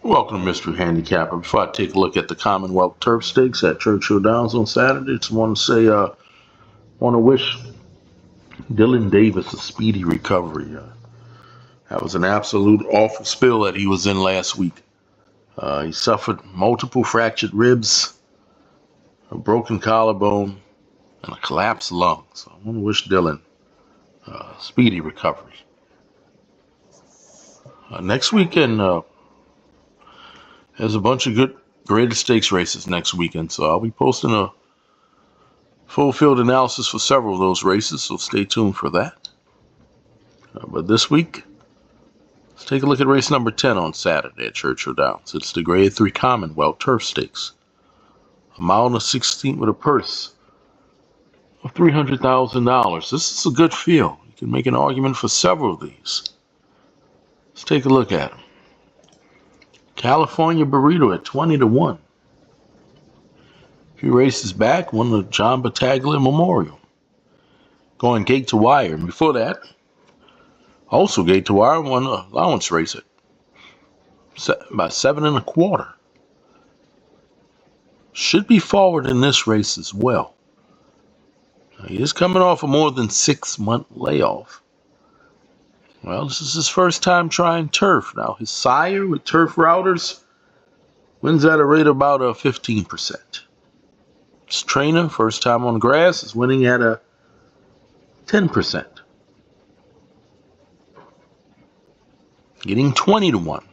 Welcome to Mystery Handicapper. Before I take a look at the Commonwealth Turf Stakes at Churchill Downs on Saturday, just want to say, want to wish Dylan Davis a speedy recovery. That was an absolute awful spill that he was in last week. He suffered multiple fractured ribs, a broken collarbone, and a collapsed lung. So I want to wish Dylan a speedy recovery. Next weekend, there's a bunch of good graded stakes races next weekend, so I'll be posting a full field analysis for several of those races, so stay tuned for that. But this week, let's take a look at race number 10 on Saturday at Churchill Downs. It's the Grade 3 Commonwealth Turf Stakes. A mile and a 16th with a purse of $300,000. This is a good field. You can make an argument for several of these. Let's take a look at them. California Burrito at 20-1. A few races back, won the John Battaglia Memorial. Going gate to wire. And before that, also gate to wire, won an allowance race at by 7 1/4. Should be forward in this race as well. He is coming off a more than 6-month layoff. Well, this is his first time trying turf. Now, his sire with turf routers wins at a rate of about 15%. His trainer, first time on grass, is winning at a 10%. Getting 20-1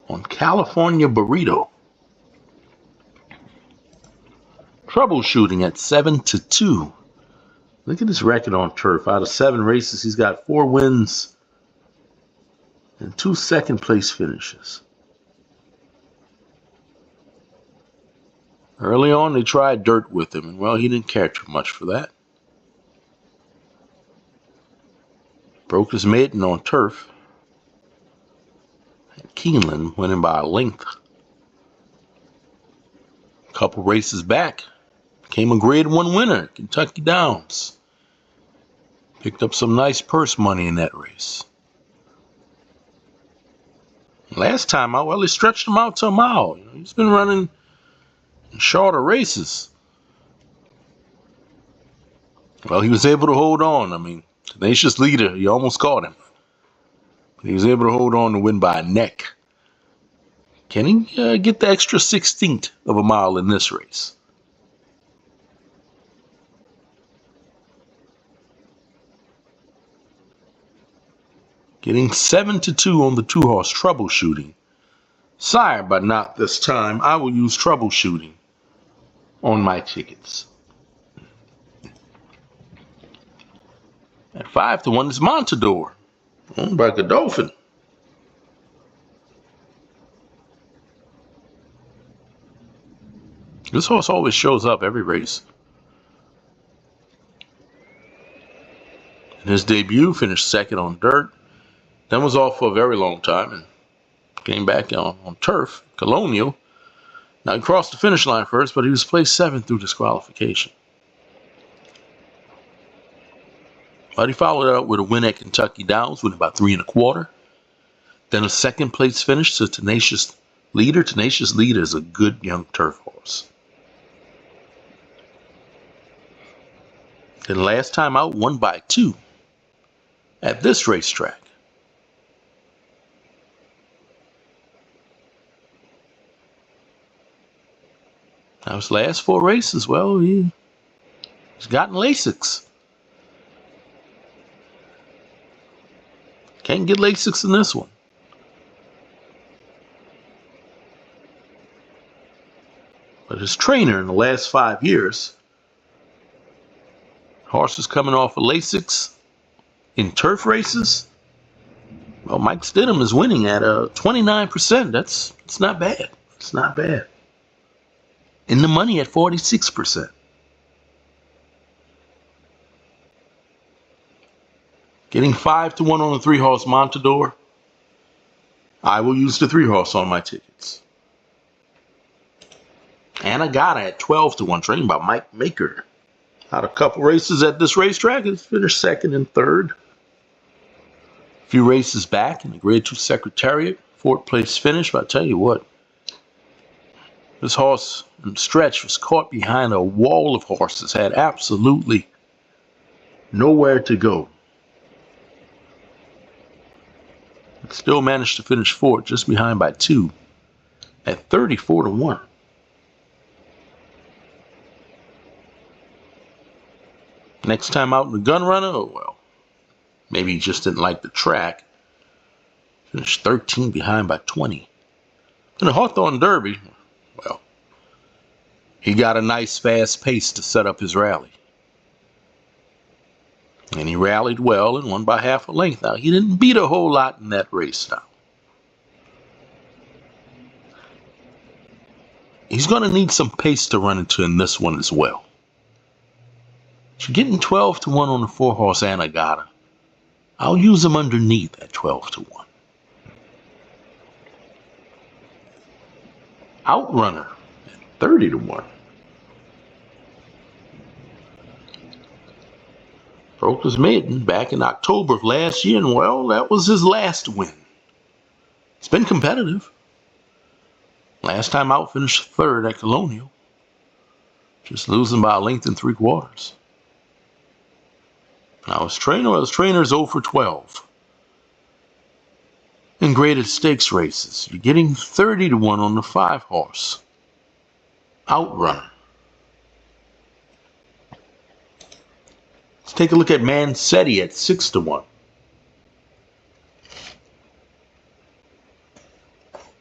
on California Burrito. Troubleshooting at 7-2. Look at his record on turf. Out of 7 races, he's got 4 wins and 2 second-place finishes. Early on, they tried dirt with him, and, well, he didn't care too much for that. Broke his maiden on turf. And Keeneland winning by a length. A couple races back, became a Grade 1 winner, Kentucky Downs. Picked up some nice purse money in that race. Last time out, well, they stretched him out to a mile. He's been running in shorter races. Well, he was able to hold on. I mean, tenacious leader, he almost caught him. But he was able to hold on to win by a neck. Can he get the extra 16th of a mile in this race? Getting 7-2 on the 2-horse Troubleshooting. Sire, but not this time. I will use Troubleshooting on my tickets. At 5-1 is Montador, owned by Godolphin. This horse always shows up every race. In his debut, finished second on dirt. Then was off for a very long time and came back on turf, Colonial. Now he crossed the finish line first, but he was placed 7th through disqualification. But he followed it up with a win at Kentucky Downs, winning by 3 1/4. Then a second place finish to Tenacious Leader. Tenacious Leader is a good young turf horse. Then last time out, won by 2 at this racetrack. Now his last 4 races, well, he's gotten Lasix. Can't get Lasix in this one. But his trainer in the last 5 years, horses coming off of Lasix in turf races, well, Mike Stidham is winning at 29%. That's not bad. It's not bad. In the money at 46%. Getting 5-1 on the 3-horse Montador. I will use the 3-horse on my tickets. Anagata at 12-1, trained by Mike Maker. Had a couple races at this racetrack. He's finished 2nd and 3rd. A few races back in the Grade 2 Secretariat, fourth place finish. But I tell you what, this horse in the stretch was caught behind a wall of horses, had absolutely nowhere to go. Still managed to finish fourth, just behind by 2 at 34-1. Next time out in the gun runner, oh well, maybe he just didn't like the track. Finished 13 behind by 20. In the Hawthorne Derby, well, he got a nice fast pace to set up his rally. And he rallied well and won by half a length. Now, he didn't beat a whole lot in that race now. He's going to need some pace to run into in this one as well. You're getting 12-1 on the 4-horse Anagata. I'll use him underneath at 12-1. Outrunner at 30-1. Broke his maiden back in October of last year, and well, that was his last win. It's been competitive. Last time out, finished third at Colonial. Just losing by a length and 3/4. Now his trainer's 0 for 12. In graded stakes races, you're getting 30-1 on the 5-horse Outrunner. Let's take a look at Mansetti at 6-1.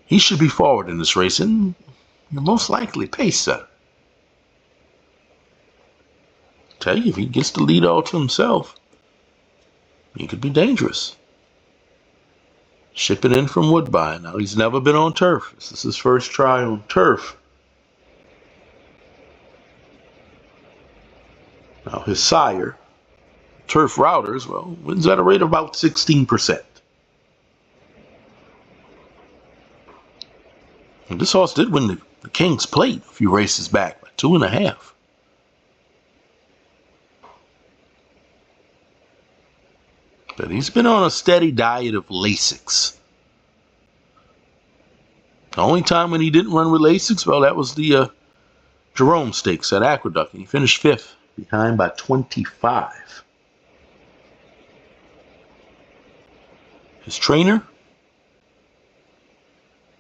He should be forward in this race, and you're most likely pace setter. Tell you, if he gets the lead all to himself, he could be dangerous. Shipping in from Woodbine. Now, he's never been on turf. This is his first try on turf. Now, his sire, Turf Routers, well, wins at a rate of about 16%. And this horse did win the King's Plate a few races back by 2.5. But he's been on a steady diet of Lasix. The only time when he didn't run with Lasix, well, that was the Jerome Stakes at Aqueduct, and he finished 5th, behind by 25. His trainer,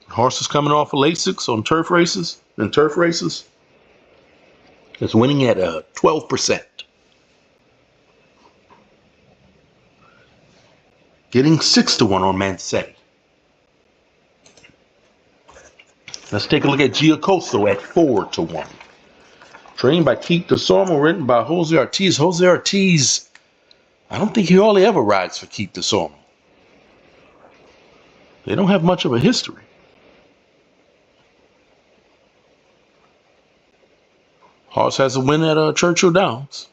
horses coming off of Lasix on turf races, is winning at 12%. Getting 6-1 on Mansetti. Let's take a look at Giocoso at 4-1. Trained by Keith DeSormo, written by Jose Ortiz. Jose Ortiz, I don't think he hardly ever rides for Keith DeSormo. They don't have much of a history. Horse has a win at Churchill Downs.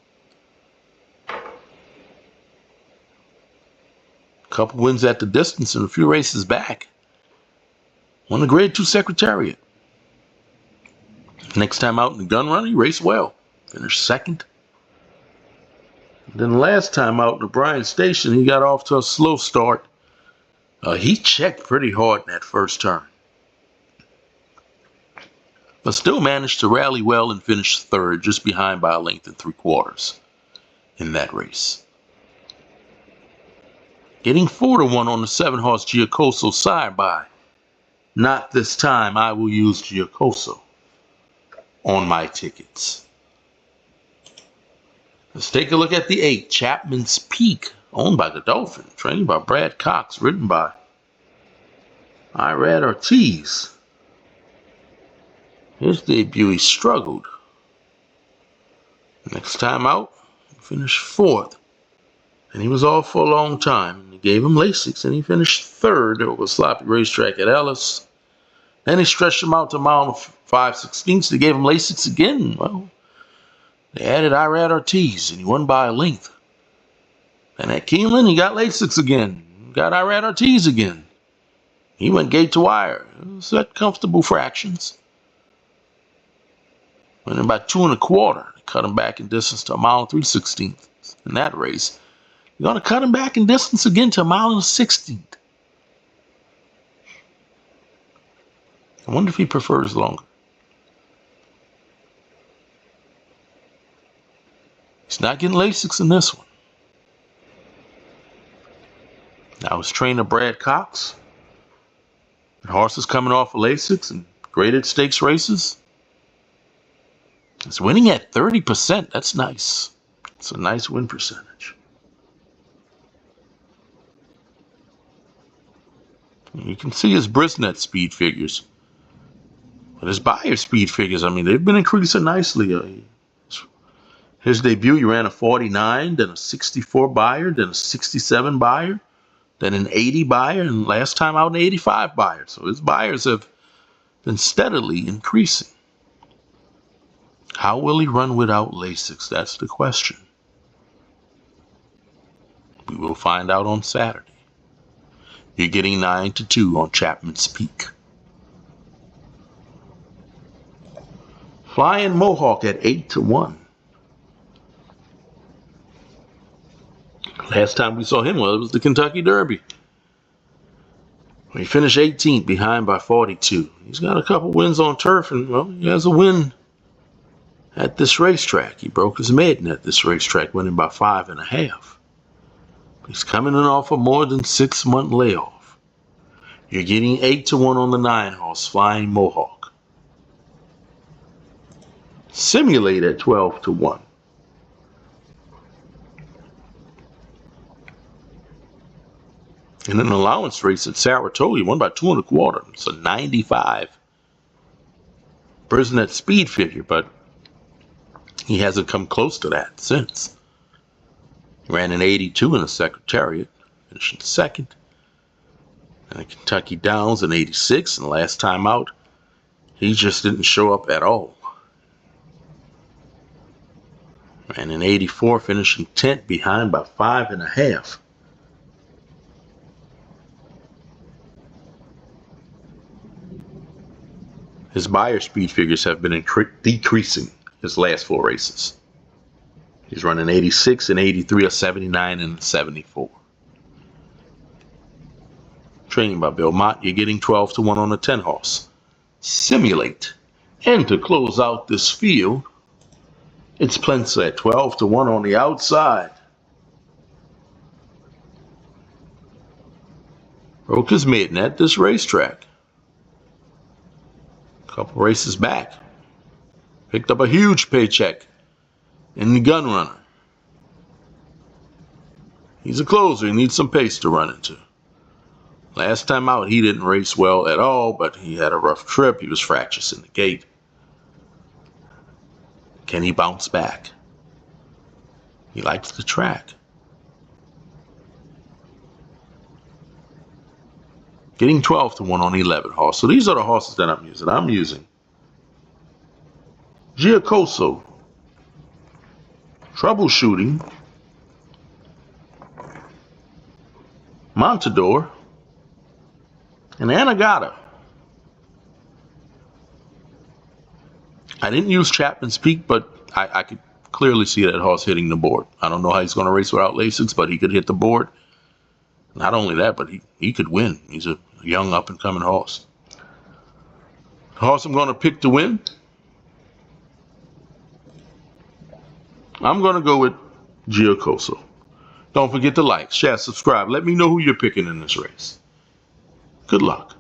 Couple wins at the distance and a few races back. Won the Grade 2 Secretariat. Next time out in the gun run, he raced well. Finished 2nd. Then last time out in the Bryan Station, he got off to a slow start. He checked pretty hard in that first turn. But still managed to rally well and finish 3rd, just behind by a length and 3/4 in that race. Getting 4-1 on the 7-horse Giocoso, side by Not This Time. I will use Giocoso on my tickets. Let's take a look at the 8, Chapman's Peak, owned by Godolphin, trained by Brad Cox, written by Irad Ortiz. His debut, he struggled. Next time out, he finished 4th. And he was off for a long time. They gave him Lasix, and he finished 3rd over a sloppy racetrack at Ellis. Then he stretched him out to a mile and 5/16. They gave him Lasix again. Well, they added Irad Ortiz, and he won by a length. And at Keeneland, he got Lasix again. Got Irad Ortiz again. He went gate to wire. It was at comfortable fractions. Went in by 2 1/4. They cut him back in distance to a mile and 3/16 in that race. You're going to cut him back in distance again to a mile and 1/16. I wonder if he prefers longer. He's not getting Lasix in this one. Now his trainer Brad Cox. The horse is coming off of Lasix and graded stakes races. It's winning at 30%. That's nice. It's a nice win percentage. You can see his Brisnet speed figures. But his Beyer speed figures, I mean, they've been increasing nicely. His debut, he ran a 49, then a 64 Beyer, then a 67 Beyer, then an 80 Beyer, and last time out an 85 Beyer. So his Beyers have been steadily increasing. How will he run without Lasix? That's the question. We will find out on Saturday. You're getting 9-2 on Chapman's Peak. Flying Mohawk at 8-1. Last time we saw him, well, it was the Kentucky Derby. He finished 18th, behind by 42. He's got a couple wins on turf, and well, he has a win at this racetrack. He broke his maiden at this racetrack, winning by 5.5. He's coming in off a more than 6-month layoff. You're getting 8-1 on the 9-horse Flying Mohawk. Simulate at 12-1. In an allowance race at Saratoga, he won by 2 1/4. It's a 95 Brisnet speed figure, but he hasn't come close to that since. He ran an 82 in a Secretariat, finishing second. And a Kentucky Downs in 86, and the last time out, he just didn't show up at all. Ran an 84, finishing 10th, behind by 5.5. His Beyer speed figures have been decreasing his last 4 races. He's running 86, and 83, a 79, and a 74. Training by Bill Mott, you're getting 12-1 on the 10-horse. Simulate. And to close out this field, it's Plensa at 12-1 on the outside. Broke his maiden at this racetrack. Couple races back. Picked up a huge paycheck in the Gun Runner. He's a closer. He needs some pace to run into. Last time out, he didn't race well at all, but he had a rough trip. He was fractious in the gate. Can he bounce back? He likes the track. Getting 12-1 on the 11 horse. So these are the horses that I'm using. I'm using Giocoso, Troubleshooting, Montador, and Anagata. I didn't use Chapman's Peak, but I could clearly see that horse hitting the board. I don't know how he's going to race without Lasix, but he could hit the board. Not only that, but he could win. He's a young up-and-coming horse. The horse I'm going to pick to win, I'm going to go with Giocoso. Don't forget to like, share, subscribe. Let me know who you're picking in this race. Good luck.